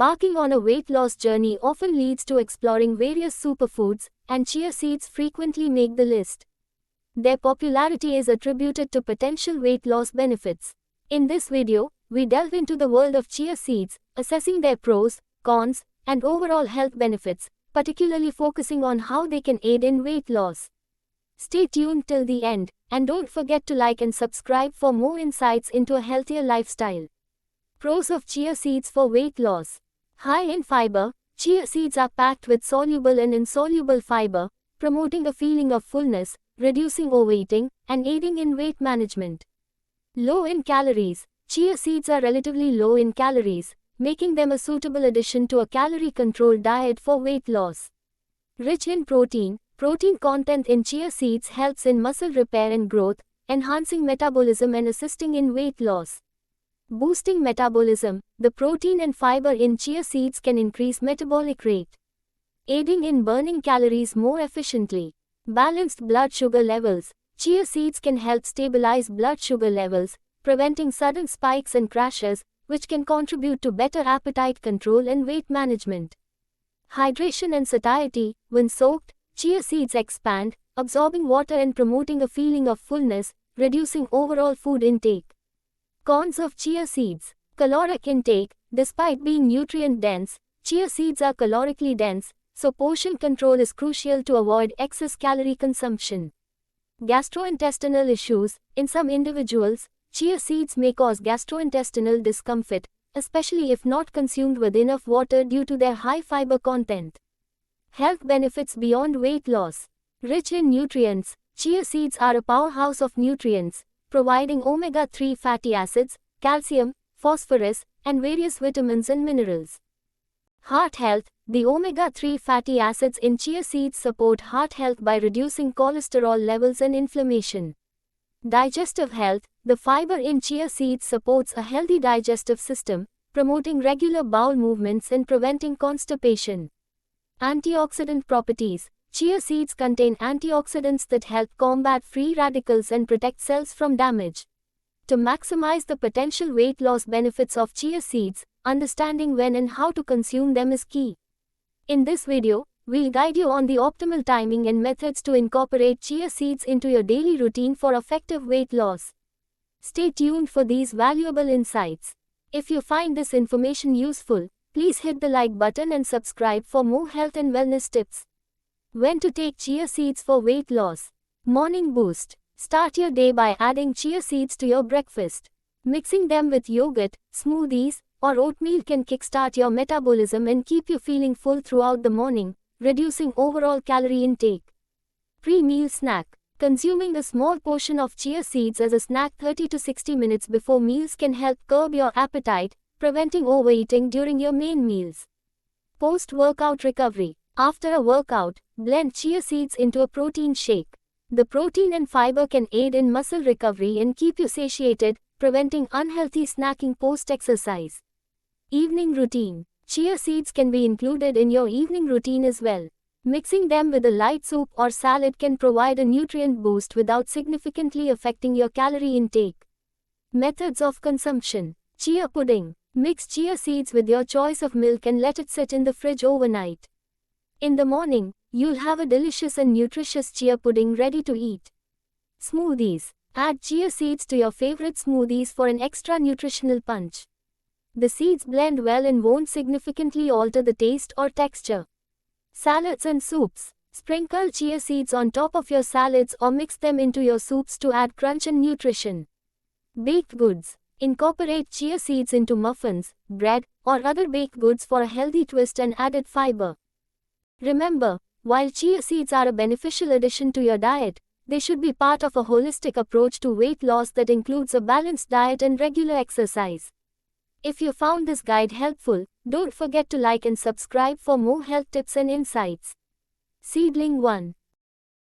Embarking on a weight loss journey often leads to exploring various superfoods, and chia seeds frequently make the list. Their popularity is attributed to potential weight loss benefits. In this video, we delve into the world of chia seeds, assessing their pros, cons, and overall health benefits, particularly focusing on how they can aid in weight loss. Stay tuned till the end, and don't forget to like and subscribe for more insights into a healthier lifestyle. Pros of chia seeds for weight loss. High in fiber, chia seeds are packed with soluble and insoluble fiber, promoting a feeling of fullness, reducing overeating, and aiding in weight management. Low in calories. Chia seeds are relatively low in calories, making them a suitable addition to a calorie-controlled diet for weight loss. Rich in protein. Protein content in chia seeds helps in muscle repair and growth, enhancing metabolism and assisting in weight loss. Boosting metabolism. The protein and fiber in chia seeds can increase metabolic rate, aiding in burning calories more efficiently. Balanced blood sugar levels. Chia seeds can help stabilize blood sugar levels, preventing sudden spikes and crashes, which can contribute to better appetite control and weight management. Hydration and satiety. When soaked, chia seeds expand, absorbing water and promoting a feeling of fullness, reducing overall food intake. Cons of chia seeds. Caloric intake. Despite being nutrient-dense, chia seeds are calorically dense, so portion control is crucial to avoid excess calorie consumption. Gastrointestinal issues. In some individuals, chia seeds may cause gastrointestinal discomfort, especially if not consumed with enough water due to their high fiber content. Health benefits beyond weight loss. Rich in nutrients, chia seeds are a powerhouse of nutrients, providing omega-3 fatty acids, calcium, phosphorus, and various vitamins and minerals. Heart health. The omega-3 fatty acids in chia seeds support heart health by reducing cholesterol levels and inflammation. Digestive health. The fiber in chia seeds supports a healthy digestive system, promoting regular bowel movements and preventing constipation. Antioxidant properties. Chia seeds contain antioxidants that help combat free radicals and protect cells from damage. To maximize the potential weight loss benefits of chia seeds, understanding when and how to consume them is key. In this video, we'll guide you on the optimal timing and methods to incorporate chia seeds into your daily routine for effective weight loss. Stay tuned for these valuable insights. If you find this information useful, please hit the like button and subscribe for more health and wellness tips. When to take chia seeds for weight loss. Morning boost. Start your day by adding chia seeds to your breakfast. Mixing them with yogurt, smoothies, or oatmeal can kickstart your metabolism and keep you feeling full throughout the morning, reducing overall calorie intake. Pre-meal snack. Consuming a small portion of chia seeds as a snack 30 to 60 minutes before meals can help curb your appetite, preventing overeating during your main meals. Post-workout recovery. After a workout, blend chia seeds into a protein shake. The protein and fiber can aid in muscle recovery and keep you satiated, preventing unhealthy snacking post-exercise. Evening routine. Chia seeds can be included in your evening routine as well. Mixing them with a light soup or salad can provide a nutrient boost without significantly affecting your calorie intake. Methods of consumption. Chia pudding. Mix chia seeds with your choice of milk and let it sit in the fridge overnight. In the morning, you'll have a delicious and nutritious chia pudding ready to eat. Smoothies. Add chia seeds to your favorite smoothies for an extra nutritional punch. The seeds blend well and won't significantly alter the taste or texture. Salads and soups. Sprinkle chia seeds on top of your salads or mix them into your soups to add crunch and nutrition. Baked goods. Incorporate chia seeds into muffins, bread, or other baked goods for a healthy twist and added fiber. Remember, while chia seeds are a beneficial addition to your diet, they should be part of a holistic approach to weight loss that includes a balanced diet and regular exercise. If you found this guide helpful, don't forget to like and subscribe for more health tips and insights. Seedling 1.